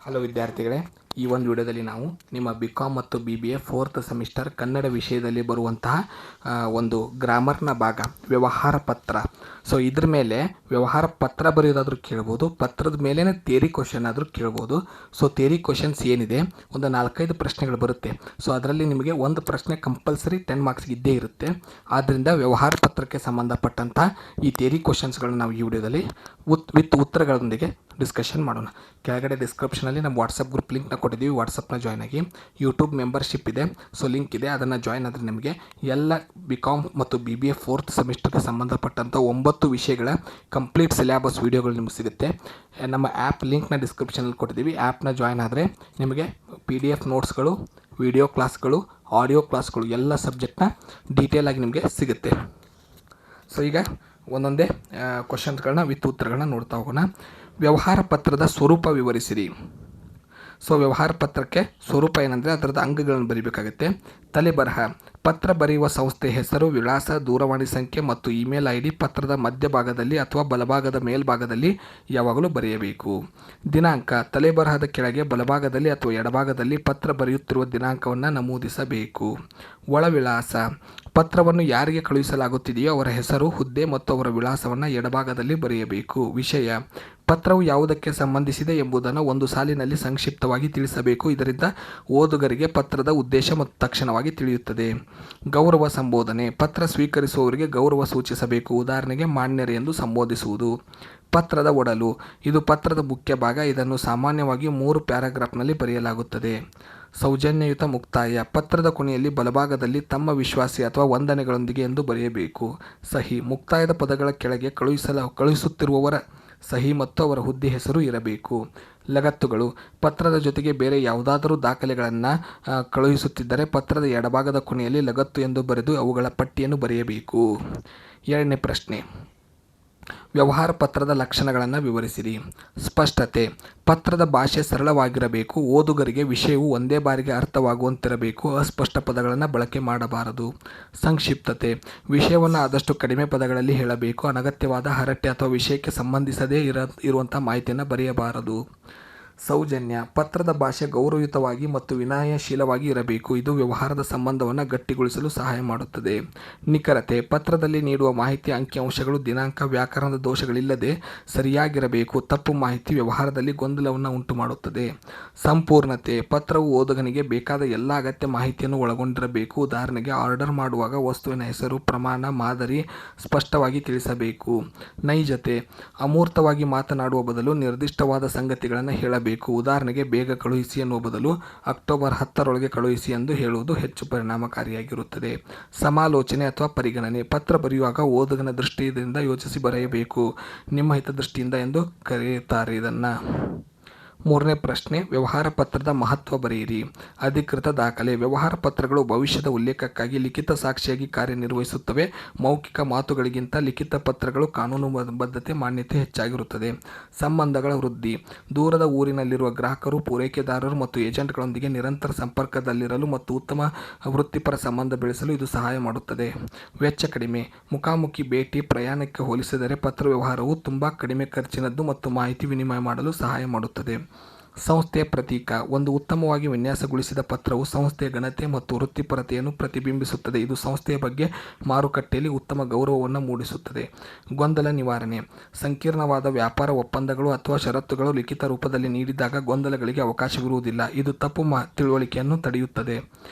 Hello ವಿದ್ಯಾರ್ಥಿಗಳೇ, ಈ ಒಂದು ವಿಡಿಯೋದಲ್ಲಿ ನಾವು ನಿಮ್ಮ BCom ಮತ್ತು BBA 4th ಸೆಮಿಸ್ಟರ್ ಕನ್ನಡ ವಿಷಯದಲ್ಲಿ ಬರುವಂತಹ ಒಂದು ಗ್ರಾಮರ್ನ ಭಾಗ ವ್ಯವಹಾರ ಪತ್ರ. ಸೊ ಇದ್ರ ಮೇಲೆ ವ್ಯವಹಾರ ಪತ್ರ ಬರೆಯೋದಾದರೂ ಕೇಳ್ಬೋದು, ಪತ್ರದ ಮೇಲೇ ಥಿಯರಿ ಕ್ವಶನ್ ಆದರೂ ಕೇಳ್ಬೋದು. ಸೊ ಥಿಯರಿ ಕ್ವಶನ್ಸ್ ಏನಿದೆ, ಒಂದು 4-5 ಪ್ರಶ್ನೆಗಳು ಬರುತ್ತೆ. ಸೊ ಅದರಲ್ಲಿ ನಿಮಗೆ ಒಂದು ಪ್ರಶ್ನೆ ಕಂಪಲ್ಸರಿ 10 ಮಾರ್ಕ್ಸ್ ಇದ್ದೇ ಇರುತ್ತೆ. ಆದ್ದರಿಂದ ವ್ಯವಹಾರ ಪತ್ರಕ್ಕೆ ಸಂಬಂಧಪಟ್ಟಂಥ ಈ ಥಿಯರಿ ಕ್ವಶನ್ಸ್ಗಳನ್ನ ನಾವು ಈ ವಿಡಿಯೋದಲ್ಲಿ ವಿತ್ ಉತ್ತರಗಳೊಂದಿಗೆ ಡಿಸ್ಕಷನ್ ಮಾಡೋಣ. ಕೆಳಗಡೆ ಡಿಸ್ಕ್ರಿಪ್ಷನಲ್ಲಿ ನಮ್ಮ ವಾಟ್ಸಪ್ ಗ್ರೂಪ್ ಲಿಂಕ್ನ ಕೊಟ್ಟಿದ್ದೀವಿ. ವಾಟ್ಸಪ್ನ ಜಾಯ್ನ್ ಆಗಿ. ಯೂಟ್ಯೂಬ್ ಮೆಂಬರ್ಶಿಪ್ ಇದೆ, ಸೊ ಲಿಂಕ್ ಇದೆ, ಅದನ್ನು ಜಾಯ್ನ್ ಆದರೆ ನಿಮಗೆ ಎಲ್ಲ BCom ಮತ್ತು BBA 4th ಸೆಮಿಸ್ಟರ್ಗೆ ಸಂಬಂಧಪಟ್ಟಂಥ 9 ವಿಷಯಗಳ ಕಂಪ್ಲೀಟ್ ಸಿಲೆಬಸ್ ವೀಡಿಯೋಗಳು ನಿಮಗೆ ಸಿಗುತ್ತೆ. ನಮ್ಮ ಆ್ಯಪ್ ಲಿಂಕ್ನ ಡಿಸ್ಕ್ರಿಪ್ಷನಲ್ಲಿ ಕೊಟ್ಟಿದ್ದೀವಿ. ಆ್ಯಪ್ನ ಜಾಯ್ನ್ ಆದರೆ ನಿಮಗೆ PDF ನೋಟ್ಸ್ಗಳು, ವಿಡಿಯೋ ಕ್ಲಾಸ್ಗಳು, ಆಡಿಯೋ ಕ್ಲಾಸ್ಗಳು ಎಲ್ಲ ಸಬ್ಜೆಕ್ಟ್ನ ಡೀಟೇಲ್ ಆಗಿ ನಿಮಗೆ ಸಿಗುತ್ತೆ. ಸೊ ಈಗ ಒಂದೊಂದೇ ಕ್ವಶನ್ಸ್ಗಳನ್ನ ವಿತ್ ಉತ್ತರಗಳನ್ನ ನೋಡ್ತಾ ಹೋಗೋಣ. ವ್ಯವಹಾರ ಪತ್ರದ ಸ್ವರೂಪ ವಿವರಿಸಿರಿ. ಸೊ ವ್ಯವಹಾರ ಪತ್ರಕ್ಕೆ ಸ್ವರೂಪ ಏನಂದರೆ ಅದರದ ಅಂಗಗಳನ್ನು ಬರೀಬೇಕಾಗುತ್ತೆ. ತಲೆ ಬರಹ: ಪತ್ರ ಬರೆಯುವ ಸಂಸ್ಥೆ ಹೆಸರು, ವಿಳಾಸ, ದೂರವಾಣಿ ಸಂಖ್ಯೆ ಮತ್ತು ಇಮೇಲ್ ID ಪತ್ರದ ಮಧ್ಯಭಾಗದಲ್ಲಿ ಅಥವಾ ಬಲಭಾಗದ ಮೇಲ್ಭಾಗದಲ್ಲಿ ಯಾವಾಗಲೂ ಬರೆಯಬೇಕು. ದಿನಾಂಕ: ತಲೆಬರಹದ ಕೆಳಗೆ ಬಲಭಾಗದಲ್ಲಿ ಅಥವಾ ಎಡಭಾಗದಲ್ಲಿ ಪತ್ರ ಬರೆಯುತ್ತಿರುವ ದಿನಾಂಕವನ್ನು ನಮೂದಿಸಬೇಕು. ಒಳವಿಳಾಸ: ಪತ್ರವನ್ನು ಯಾರಿಗೆ ಕಳುಹಿಸಲಾಗುತ್ತಿದೆಯೋ ಅವರ ಹೆಸರು, ಹುದ್ದೆ ಮತ್ತು ಅವರ ವಿಳಾಸವನ್ನು ಎಡಭಾಗದಲ್ಲಿ ಬರೆಯಬೇಕು. ವಿಷಯ: ಪತ್ರವು ಯಾವುದಕ್ಕೆ ಸಂಬಂಧಿಸಿದೆ ಎಂಬುದನ್ನು ಒಂದು ಸಾಲಿನಲ್ಲಿ ಸಂಕ್ಷಿಪ್ತವಾಗಿ ತಿಳಿಸಬೇಕು. ಇದರಿಂದ ಓದುಗರಿಗೆ ಪತ್ರದ ಉದ್ದೇಶ ಮತ್ತು ತಕ್ಷಣವಾಗಿ ತಿಳಿಯುತ್ತದೆ. ಗೌರವ ಸಂಬೋಧನೆ: ಪತ್ರ ಸ್ವೀಕರಿಸುವವರಿಗೆ ಗೌರವ ಸೂಚಿಸಬೇಕು. ಉದಾಹರಣೆಗೆ ಮಾನ್ಯರೇ ಎಂದು ಸಂಬೋಧಿಸುವುದು. ಪತ್ರದ ಒಡಲು: ಇದು ಪತ್ರದ ಮುಖ್ಯ ಭಾಗ. ಇದನ್ನು ಸಾಮಾನ್ಯವಾಗಿ 3 ಪ್ಯಾರಾಗ್ರಾಫ್ನಲ್ಲಿ ಬರೆಯಲಾಗುತ್ತದೆ. ಸೌಜನ್ಯಯುತ ಮುಕ್ತಾಯ: ಪತ್ರದ ಕೊನೆಯಲ್ಲಿ ಬಲಭಾಗದಲ್ಲಿ ತಮ್ಮ ವಿಶ್ವಾಸಿ ಅಥವಾ ವಂದನೆಗಳೊಂದಿಗೆ ಎಂದು ಬರೆಯಬೇಕು. ಸಹಿ: ಮುಕ್ತಾಯದ ಪದಗಳ ಕೆಳಗೆ ಕಳುಹಿಸುತ್ತಿರುವವರ ಸಹಿ ಮತ್ತು ಅವರ ಹುದ್ದೆ ಹೆಸರು ಇರಬೇಕು. ಲಗತ್ತುಗಳು: ಪತ್ರದ ಜೊತೆಗೆ ಬೇರೆ ಯಾವುದಾದರೂ ದಾಖಲೆಗಳನ್ನು ಕಳುಹಿಸುತ್ತಿದ್ದರೆ ಪತ್ರದ ಎಡಭಾಗದ ಕೊನೆಯಲ್ಲಿ ಲಗತ್ತು ಎಂದು ಬರೆದು ಅವುಗಳ ಪಟ್ಟಿಯನ್ನು ಬರೆಯಬೇಕು. 2ನೇ ಪ್ರಶ್ನೆ: ವ್ಯವಹಾರ ಪತ್ರದ ಲಕ್ಷಣಗಳನ್ನು ವಿವರಿಸಿರಿ. ಸ್ಪಷ್ಟತೆ: ಪತ್ರದ ಭಾಷೆ ಸರಳವಾಗಿರಬೇಕು. ಓದುಗರಿಗೆ ವಿಷಯವು ಒಂದೇ ಬಾರಿಗೆ ಅರ್ಥವಾಗುವಂತಿರಬೇಕು. ಅಸ್ಪಷ್ಟ ಪದಗಳನ್ನು ಬಳಕೆ ಮಾಡಬಾರದು. ಸಂಕ್ಷಿಪ್ತತೆ: ವಿಷಯವನ್ನು ಆದಷ್ಟು ಕಡಿಮೆ ಪದಗಳಲ್ಲಿ ಹೇಳಬೇಕು. ಅನಗತ್ಯವಾದ ಹರಟೆ ಅಥವಾ ವಿಷಯಕ್ಕೆ ಸಂಬಂಧಿಸದೇ ಇರುವಂಥ ಮಾಹಿತಿಯನ್ನು ಬರೆಯಬಾರದು. ಸೌಜನ್ಯ: ಪತ್ರದ ಭಾಷೆ ಗೌರವಯುತವಾಗಿ ಮತ್ತು ವಿನಯಶೀಲವಾಗಿ ಇರಬೇಕು. ಇದು ವ್ಯವಹಾರದ ಸಂಬಂಧವನ್ನು ಗಟ್ಟಿಗೊಳಿಸಲು ಸಹಾಯ ಮಾಡುತ್ತದೆ. ನಿಖರತೆ: ಪತ್ರದಲ್ಲಿ ನೀಡುವ ಮಾಹಿತಿ ಅಂಕಿಅಂಶಗಳು, ದಿನಾಂಕ, ವ್ಯಾಕರಣದ ದೋಷಗಳಿಲ್ಲದೆ ಸರಿಯಾಗಿರಬೇಕು. ತಪ್ಪು ಮಾಹಿತಿ ವ್ಯವಹಾರದಲ್ಲಿ ಗೊಂದಲವನ್ನು ಉಂಟುಮಾಡುತ್ತದೆ. ಸಂಪೂರ್ಣತೆ: ಪತ್ರವು ಓದುಗನಿಗೆ ಬೇಕಾದ ಎಲ್ಲ ಅಗತ್ಯ ಮಾಹಿತಿಯನ್ನು ಒಳಗೊಂಡಿರಬೇಕು. ಉದಾಹರಣೆಗೆ ಆರ್ಡರ್ ಮಾಡುವಾಗ ವಸ್ತುವಿನ ಹೆಸರು, ಪ್ರಮಾಣ, ಮಾದರಿ ಸ್ಪಷ್ಟವಾಗಿ ತಿಳಿಸಬೇಕು. ನೈಜತೆ: ಅಮೂರ್ತವಾಗಿ ಮಾತನಾಡುವ ಬದಲು ನಿರ್ದಿಷ್ಟವಾದ ಸಂಗತಿಗಳನ್ನು ಹೇಳಬೇಕು. ಉದಾಹರಣೆಗೆ ಬೇಗ ಕಳುಹಿಸಿ ಎನ್ನುವ ಬದಲು ಅಕ್ಟೋಬರ್ 10ರೊಳಗೆ ಕಳುಹಿಸಿ ಎಂದು ಹೇಳುವುದು ಹೆಚ್ಚು ಪರಿಣಾಮಕಾರಿಯಾಗಿರುತ್ತದೆ. ಸಮಾಲೋಚನೆ ಅಥವಾ ಪರಿಗಣನೆ: ಪತ್ರ ಬರೆಯುವಾಗ ಓದುಗನ ದೃಷ್ಟಿಯಿಂದ ಯೋಚಿಸಿ ಬರೆಯಬೇಕು. ನಿಮ್ಮ ಹಿತದೃಷ್ಟಿಯಿಂದ ಎಂದು ಕರೆಯುತ್ತಾರೆ ಇದನ್ನು. 3ನೇ ಪ್ರಶ್ನೆ: ವ್ಯವಹಾರ ಪತ್ರದ ಮಹತ್ವ ಬರೆಯಿರಿ. ಅಧಿಕೃತ ದಾಖಲೆ: ವ್ಯವಹಾರ ಪತ್ರಗಳು ಭವಿಷ್ಯದ ಉಲ್ಲೇಖಕ್ಕಾಗಿ ಲಿಖಿತ ಸಾಕ್ಷಿಯಾಗಿ ಕಾರ್ಯನಿರ್ವಹಿಸುತ್ತವೆ. ಮೌಖಿಕ ಮಾತುಗಳಿಗಿಂತ ಲಿಖಿತ ಪತ್ರಗಳು ಕಾನೂನುಬದ್ಧತೆ, ಮಾನ್ಯತೆ ಹೆಚ್ಚಾಗಿರುತ್ತದೆ. ಸಂಬಂಧಗಳ ವೃದ್ಧಿ: ದೂರದ ಊರಿನಲ್ಲಿರುವ ಗ್ರಾಹಕರು, ಪೂರೈಕೆದಾರರು ಮತ್ತು ಏಜೆಂಟ್ಗಳೊಂದಿಗೆ ನಿರಂತರ ಸಂಪರ್ಕದಲ್ಲಿರಲು ಮತ್ತು ಉತ್ತಮ ವೃತ್ತಿಪರ ಸಂಬಂಧ ಬೆಳೆಸಲು ಇದು ಸಹಾಯ ಮಾಡುತ್ತದೆ. ವೆಚ್ಚ ಕಡಿಮೆ: ಮುಖಾಮುಖಿ ಭೇಟಿ, ಪ್ರಯಾಣಕ್ಕೆ ಹೋಲಿಸಿದರೆ ಪತ್ರ ವ್ಯವಹಾರವು ತುಂಬ ಕಡಿಮೆ ಖರ್ಚಿನದ್ದು ಮತ್ತು ಮಾಹಿತಿ ವಿನಿಮಯ ಮಾಡಲು ಸಹಾಯ ಮಾಡುತ್ತದೆ. ಸಂಸ್ಥೆಯ ಪ್ರತೀಕ: ಒಂದು ಉತ್ತಮವಾಗಿ ವಿನ್ಯಾಸಗೊಳಿಸಿದ ಪತ್ರವು ಸಂಸ್ಥೆಯ ಘನತೆ ಮತ್ತು ವೃತ್ತಿಪರತೆಯನ್ನು ಪ್ರತಿಬಿಂಬಿಸುತ್ತದೆ. ಇದು ಸಂಸ್ಥೆಯ ಬಗ್ಗೆ ಮಾರುಕಟ್ಟೆಯಲ್ಲಿ ಉತ್ತಮ ಗೌರವವನ್ನು ಮೂಡಿಸುತ್ತದೆ. ಗೊಂದಲ ನಿವಾರಣೆ: ಸಂಕೀರ್ಣವಾದ ವ್ಯಾಪಾರ ಒಪ್ಪಂದಗಳು ಅಥವಾ ಷರತ್ತುಗಳು ಲಿಖಿತ ರೂಪದಲ್ಲಿ ನೀಡಿದಾಗ ಗೊಂದಲಗಳಿಗೆ ಅವಕಾಶವಿರುವುದಿಲ್ಲ. ಇದು ತಪ್ಪು ತಿಳುವಳಿಕೆಯನ್ನು ತಡೆಯುತ್ತದೆ.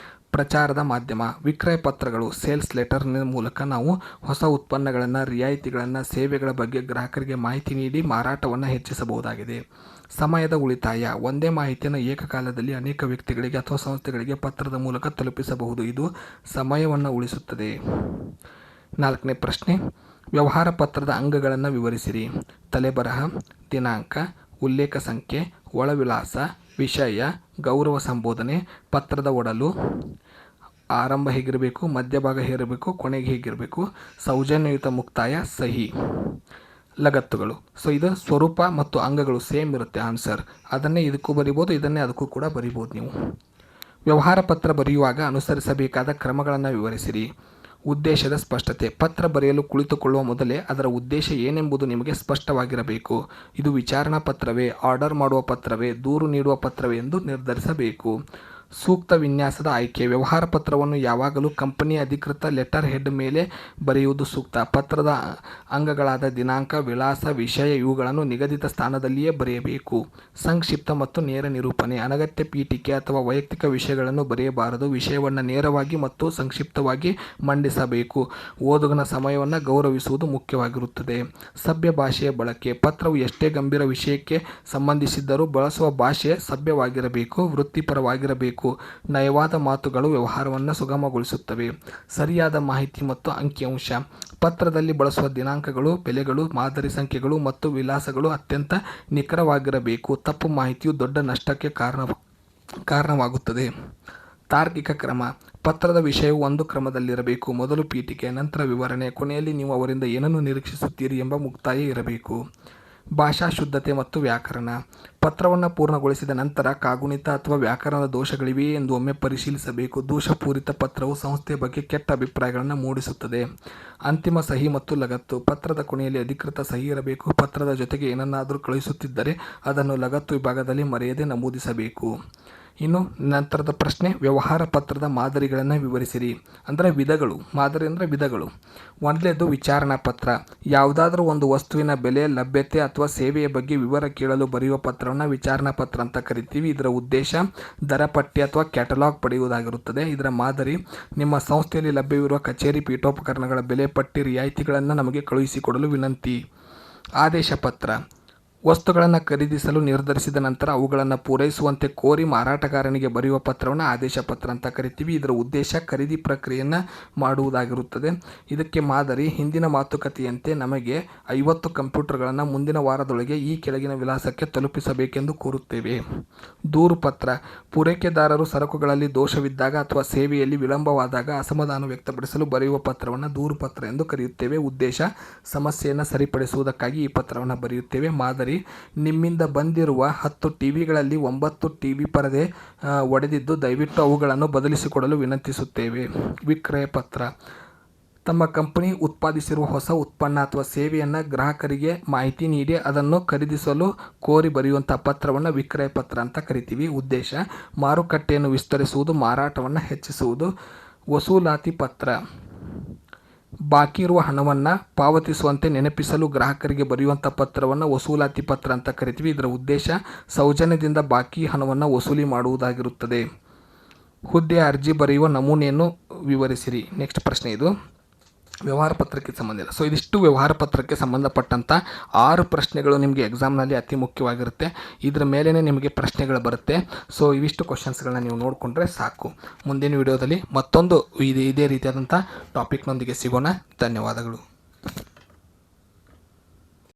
ಪ್ರಚಾರದ ಮಾಧ್ಯಮ: ವಿಕ್ರಯ ಪತ್ರಗಳು, ಸೇಲ್ಸ್ ಲೆಟರ್ನ ಮೂಲಕ ನಾವು ಹೊಸ ಉತ್ಪನ್ನಗಳನ್ನು, ರಿಯಾಯಿತಿಗಳನ್ನು, ಸೇವೆಗಳ ಬಗ್ಗೆ ಗ್ರಾಹಕರಿಗೆ ಮಾಹಿತಿ ನೀಡಿ ಮಾರಾಟವನ್ನು ಹೆಚ್ಚಿಸಬಹುದಾಗಿದೆ. ಸಮಯದ ಉಳಿತಾಯ: ಒಂದೇ ಮಾಹಿತಿಯನ್ನು ಏಕಕಾಲದಲ್ಲಿ ಅನೇಕ ವ್ಯಕ್ತಿಗಳಿಗೆ ಅಥವಾ ಸಂಸ್ಥೆಗಳಿಗೆ ಪತ್ರದ ಮೂಲಕ ತಲುಪಿಸಬಹುದು. ಇದು ಸಮಯವನ್ನು ಉಳಿಸುತ್ತದೆ. 4ನೇ ಪ್ರಶ್ನೆ: ವ್ಯವಹಾರ ಪತ್ರದ ಅಂಗಗಳನ್ನು ವಿವರಿಸಿರಿ. ತಲೆಬರಹ, ದಿನಾಂಕ, ಉಲ್ಲೇಖ ಸಂಖ್ಯೆ, ಒಳವಿಳಾಸ, ವಿಷಯ, ಗೌರವ ಸಂಬೋಧನೆ, ಪತ್ರದ ಒಡಲು, ಆರಂಭ ಹೇಗಿರಬೇಕು, ಮಧ್ಯಭಾಗ ಹೇಗಿರಬೇಕು, ಕೊನೆಗೆ ಹೇಗಿರಬೇಕು, ಸೌಜನ್ಯಯುತ ಮುಕ್ತಾಯ, ಸಹಿ. ಲಗತ್ತುಗಳು: ಸೊ ಇದು ಸ್ವರೂಪ ಮತ್ತು ಅಂಗಗಳು ಸೇಮ್ ಇರುತ್ತೆ ಆನ್ಸರ್. ಅದನ್ನೇ ಇದಕ್ಕೂ ಬರಿಬೋದು, ಇದನ್ನೇ ಅದಕ್ಕೂ ಕೂಡ ಬರಿಬೋದು ನೀವು. ವ್ಯವಹಾರ ಪತ್ರ ಬರೆಯುವಾಗ ಅನುಸರಿಸಬೇಕಾದ ಕ್ರಮಗಳನ್ನು ವಿವರಿಸಿರಿ. ಉದ್ದೇಶದ ಸ್ಪಷ್ಟತೆ. ಪತ್ರ ಬರೆಯಲು ಕುಳಿತುಕೊಳ್ಳುವ ಮೊದಲೇ ಅದರ ಉದ್ದೇಶ ಏನೆಂಬುದು ನಿಮಗೆ ಸ್ಪಷ್ಟವಾಗಿರಬೇಕು. ಇದು ವಿಚಾರಣಾ ಪತ್ರವೇ, ಆರ್ಡರ್ ಮಾಡುವ ಪತ್ರವೇ, ದೂರು ನೀಡುವ ಪತ್ರವೇ ಎಂದು ನಿರ್ಧರಿಸಬೇಕು. ಸೂಕ್ತ ವಿನ್ಯಾಸದ ಆಯ್ಕೆ. ವ್ಯವಹಾರ ಪತ್ರವನ್ನು ಯಾವಾಗಲೂ ಕಂಪನಿಯ ಅಧಿಕೃತ ಲೆಟರ್ ಹೆಡ್ ಮೇಲೆ ಬರೆಯುವುದು ಸೂಕ್ತ. ಪತ್ರದ ಅಂಗಗಳಾದ ದಿನಾಂಕ, ವಿಳಾಸ, ವಿಷಯ ಇವುಗಳನ್ನು ನಿಗದಿತ ಸ್ಥಾನದಲ್ಲಿಯೇ ಬರೆಯಬೇಕು. ಸಂಕ್ಷಿಪ್ತ ಮತ್ತು ನೇರ ನಿರೂಪಣೆ. ಅನಗತ್ಯ ಪೀಠಿಕೆ ಅಥವಾ ವೈಯಕ್ತಿಕ ವಿಷಯಗಳನ್ನು ಬರೆಯಬಾರದು. ವಿಷಯವನ್ನು ನೇರವಾಗಿ ಮತ್ತು ಸಂಕ್ಷಿಪ್ತವಾಗಿ ಮಂಡಿಸಬೇಕು. ಓದುಗನ ಸಮಯವನ್ನು ಗೌರವಿಸುವುದು ಮುಖ್ಯವಾಗಿರುತ್ತದೆ. ಸಭ್ಯ ಭಾಷೆಯ ಬಳಕೆ. ಪತ್ರವು ಎಷ್ಟೇ ಗಂಭೀರ ವಿಷಯಕ್ಕೆ ಸಂಬಂಧಿಸಿದ್ದರೂ ಬಳಸುವ ಭಾಷೆ ಸಭ್ಯವಾಗಿರಬೇಕು, ವೃತ್ತಿಪರವಾಗಿರಬೇಕು. ನಯವಾದ ಮಾತುಗಳು ವ್ಯವಹಾರವನ್ನು ಸುಗಮಗೊಳಿಸುತ್ತವೆ. ಸರಿಯಾದ ಮಾಹಿತಿ ಮತ್ತು ಅಂಕಿಅಂಶ. ಪತ್ರದಲ್ಲಿ ಬಳಸುವ ದಿನಾಂಕಗಳು, ಬೆಲೆಗಳು, ಮಾದರಿ ಸಂಖ್ಯೆಗಳು ಮತ್ತು ವಿಳಾಸಗಳು ಅತ್ಯಂತ ನಿಖರವಾಗಿರಬೇಕು. ತಪ್ಪು ಮಾಹಿತಿಯು ದೊಡ್ಡ ನಷ್ಟಕ್ಕೆ ಕಾರಣವಾಗುತ್ತದೆ. ತಾರ್ಕಿಕ ಕ್ರಮ. ಪತ್ರದ ವಿಷಯವು ಒಂದು ಕ್ರಮದಲ್ಲಿರಬೇಕು. ಮೊದಲು ಪೀಠಿಕೆ, ನಂತರ ವಿವರಣೆ, ಕೊನೆಯಲ್ಲಿ ನೀವು ಅವರಿಂದ ಏನನ್ನು ನಿರೀಕ್ಷಿಸುತ್ತೀರಿ ಎಂಬ ಮುಕ್ತಾಯ ಇರಬೇಕು. ಭಾಷಾ ಶುದ್ಧತೆ ಮತ್ತು ವ್ಯಾಕರಣ. ಪತ್ರವನ್ನು ಪೂರ್ಣಗೊಳಿಸಿದ ನಂತರ ಕಾಗುಣಿತ ಅಥವಾ ವ್ಯಾಕರಣದ ದೋಷಗಳಿವೆಯೇ ಎಂದು ಒಮ್ಮೆ ಪರಿಶೀಲಿಸಬೇಕು. ದೋಷಪೂರಿತ ಪತ್ರವು ಸಂಸ್ಥೆಯ ಬಗ್ಗೆ ಕೆಟ್ಟ ಅಭಿಪ್ರಾಯಗಳನ್ನು ಮೂಡಿಸುತ್ತದೆ. ಅಂತಿಮ ಸಹಿ ಮತ್ತು ಲಗತ್ತು. ಪತ್ರದ ಕೊನೆಯಲ್ಲಿ ಅಧಿಕೃತ ಸಹಿ ಇರಬೇಕು. ಪತ್ರದ ಜೊತೆಗೆ ಏನನ್ನಾದರೂ ಕಳುಹಿಸುತ್ತಿದ್ದರೆ ಅದನ್ನು ಲಗತ್ತು ವಿಭಾಗದಲ್ಲಿ ಮರೆಯದೆ ನಮೂದಿಸಬೇಕು. ಇನ್ನು ನಂತರದ ಪ್ರಶ್ನೆ, ವ್ಯವಹಾರ ಪತ್ರದ ಮಾದರಿಗಳನ್ನು ವಿವರಿಸಿರಿ. ಅಂದರೆ ವಿಧಗಳು. ಮಾದರಿ ಅಂದರೆ ವಿಧಗಳು. ಮೊದಲನೇದು ವಿಚಾರಣಾ ಪತ್ರ. ಯಾವುದಾದ್ರೂ ಒಂದು ವಸ್ತುವಿನ ಬೆಲೆ, ಲಭ್ಯತೆ ಅಥವಾ ಸೇವೆಯ ಬಗ್ಗೆ ವಿವರ ಕೇಳಲು ಬರೆಯುವ ಪತ್ರವನ್ನು ವಿಚಾರಣಾ ಪತ್ರ ಅಂತ ಕರಿತೀವಿ. ಇದರ ಉದ್ದೇಶ ದರ ಪಟ್ಟಿ ಅಥವಾ ಕ್ಯಾಟಲಾಗ್ ಪಡೆಯುವುದಾಗಿರುತ್ತದೆ. ಇದರ ಮಾದರಿ, ನಿಮ್ಮ ಸಂಸ್ಥೆಯಲ್ಲಿ ಲಭ್ಯವಿರುವ ಕಚೇರಿ ಪೀಠೋಪಕರಣಗಳ ಬೆಲೆ ಪಟ್ಟಿ, ರಿಯಾಯಿತಿಗಳನ್ನು ನಮಗೆ ಕಳುಹಿಸಿಕೊಡಲು ವಿನಂತಿ. ಆದೇಶ ಪತ್ರ. ವಸ್ತುಗಳನ್ನು ಖರೀದಿಸಲು ನಿರ್ಧರಿಸಿದ ನಂತರ ಅವುಗಳನ್ನು ಪೂರೈಸುವಂತೆ ಕೋರಿ ಮಾರಾಟಗಾರನಿಗೆ ಬರೆಯುವ ಪತ್ರವನ್ನು ಆದೇಶ ಪತ್ರ ಅಂತ ಕರಿತೀವಿ. ಇದರ ಉದ್ದೇಶ ಖರೀದಿ ಪ್ರಕ್ರಿಯೆಯನ್ನು ಮಾಡುವುದಾಗಿರುತ್ತದೆ. ಇದಕ್ಕೆ ಮಾದರಿ, ಹಿಂದಿನ ಮಾತುಕತೆಯಂತೆ ನಮಗೆ 50 ಕಂಪ್ಯೂಟರ್ಗಳನ್ನು ಮುಂದಿನ ವಾರದೊಳಗೆ ಈ ಕೆಳಗಿನ ವಿಳಾಸಕ್ಕೆ ತಲುಪಿಸಬೇಕೆಂದು ಕೋರುತ್ತೇವೆ. ದೂರು ಪತ್ರ. ಪೂರೈಕೆದಾರರು ಸರಕುಗಳಲ್ಲಿ ದೋಷವಿದ್ದಾಗ ಅಥವಾ ಸೇವೆಯಲ್ಲಿ ವಿಳಂಬವಾದಾಗ ಅಸಮಾಧಾನ ವ್ಯಕ್ತಪಡಿಸಲು ಬರೆಯುವ ಪತ್ರವನ್ನು ದೂರು ಪತ್ರ ಎಂದು ಕರೆಯುತ್ತೇವೆ. ಉದ್ದೇಶ ಸಮಸ್ಯೆಯನ್ನು ಸರಿಪಡಿಸುವುದಕ್ಕಾಗಿ ಈ ಪತ್ರವನ್ನು ಬರೆಯುತ್ತೇವೆ. ಮಾದರಿ, ನಿಮ್ಮಿಂದ ಬಂದಿರುವ 10 ಟಿವಿಗಳಲ್ಲಿ 9 ಟಿವಿ ಪರದೆ ಒಡೆದಿದ್ದು, ದಯವಿಟ್ಟು ಅವುಗಳನ್ನು ಬದಲಿಸಿಕೊಡಲು ವಿನಂತಿಸುತ್ತೇವೆ. ವಿಕ್ರಯ ಪತ್ರ. ತಮ್ಮ ಕಂಪನಿ ಉತ್ಪಾದಿಸಿರುವ ಹೊಸ ಉತ್ಪನ್ನ ಅಥವಾ ಸೇವೆಯನ್ನು ಗ್ರಾಹಕರಿಗೆ ಮಾಹಿತಿ ನೀಡಿ ಅದನ್ನು ಖರೀದಿಸಲು ಕೋರಿ ಬರೆಯುವಂಥ ಪತ್ರವನ್ನು ವಿಕ್ರಯ ಪತ್ರ ಅಂತ ಕರಿತೀವಿ. ಉದ್ದೇಶ ಮಾರುಕಟ್ಟೆಯನ್ನು ವಿಸ್ತರಿಸುವುದು, ಮಾರಾಟವನ್ನು ಹೆಚ್ಚಿಸುವುದು. ವಸೂಲಾತಿ ಪತ್ರ. ಬಾಕಿ ಇರುವ ಹಣವನ್ನು ಪಾವತಿಸುವಂತೆ ನೆನಪಿಸಲು ಗ್ರಾಹಕರಿಗೆ ಬರೆಯುವಂಥ ಪತ್ರವನ್ನು ವಸೂಲಾತಿ ಪತ್ರ ಅಂತ ಕರಿತೀವಿ. ಇದರ ಉದ್ದೇಶ ಸೌಜನ್ಯದಿಂದ ಬಾಕಿ ಹಣವನ್ನು ವಸೂಲಿ ಮಾಡುವುದಾಗಿರುತ್ತದೆ. ಹುದ್ದೆಯ ಅರ್ಜಿ ಬರೆಯುವ ನಮೂನೆಯನ್ನು ವಿವರಿಸಿರಿ. ನೆಕ್ಸ್ಟ್ ಪ್ರಶ್ನೆ ಇದು ವ್ಯವಹಾರ ಪತ್ರಕ್ಕೆ ಸಂಬಂಧಿಸಿದ. ಸೊ ಇದಿಷ್ಟು ವ್ಯವಹಾರ ಪತ್ರಕ್ಕೆ ಸಂಬಂಧಪಟ್ಟಂಥ 6 ಪ್ರಶ್ನೆಗಳು ನಿಮಗೆ ಎಕ್ಸಾಮ್ನಲ್ಲಿ ಅತಿ ಮುಖ್ಯವಾಗಿರುತ್ತೆ. ಇದರ ಮೇಲೇ ನಿಮಗೆ ಪ್ರಶ್ನೆಗಳು ಬರುತ್ತೆ. ಸೊ ಇವಿಷ್ಟು ಕ್ವಶನ್ಸ್ಗಳನ್ನ ನೀವು ನೋಡಿಕೊಂಡ್ರೆ ಸಾಕು. ಮುಂದಿನ ವಿಡಿಯೋದಲ್ಲಿ ಮತ್ತೊಂದು ಇದೇ ರೀತಿಯಾದಂಥ ಟಾಪಿಕ್ನೊಂದಿಗೆ ಸಿಗೋಣ. ಧನ್ಯವಾದಗಳು.